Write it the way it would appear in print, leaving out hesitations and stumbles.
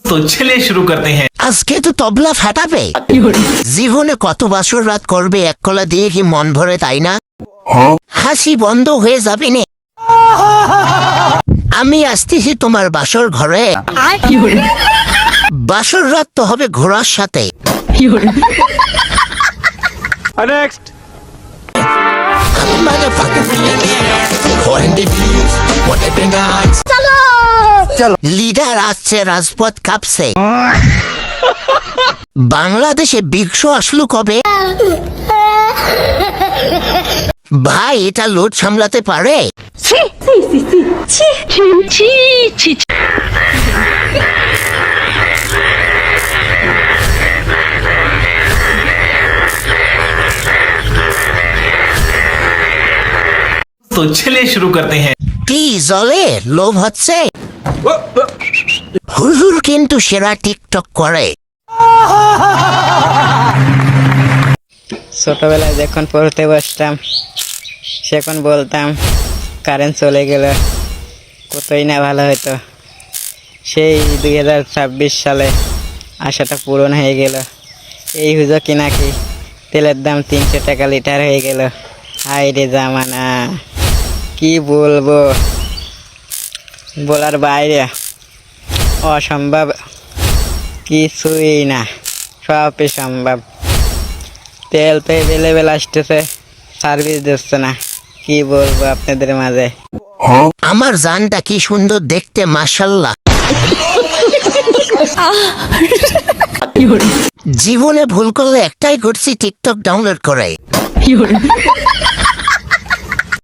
तो चलिए शुरू करते हैं। আজকে তো তবলা ফাটাবে। জীবনে কত বাসর রাত করবে এক কলা দিয়ে কি মন ভরে, তাই না? হাসি বন্ধ হয়ে যাবে না। আমি আসতেছি তোমার বাসর ঘরে। বাসর রাত তো হবে ঘোড়ার সাথে। লিডার আসছে, রাজপথ কাঁপছে। বাংলাদেশে বিগ শো আসলো কবে? ভাই এটা লোড সামলাতে পারে? तो चलिए शुरू करते हैं। কি জলে লোভ হচ্ছে? হুজুর কিন্তু সেরা টিকটক করে। ছোটবেলায় যখন পড়তে বসতাম সেখন বলতাম কারেন্ট চলে গেল কতই না ভালো হতো। সেই 2026 সালে আশাটা পূরণ হয়ে গেল। এই হুজো কি নাকি তেলের দাম 300 টাকা লিটার হয়ে গেল। হায় রে জামানা, কি বলবো, বলার বাইরে, অসম্ভব কিছুই না, সবই সম্ভব। তেল তো এভেলেবেল আসতেছে, সার্ভিস দিচ্ছে না, কি বলবো আপনাদের মাঝে। আমার জানটা কি সুন্দর দেখতে, মাশাল্লাহ। জীবনে ভুল করলে একটাই করছি, টিকটক ডাউনলোড করে।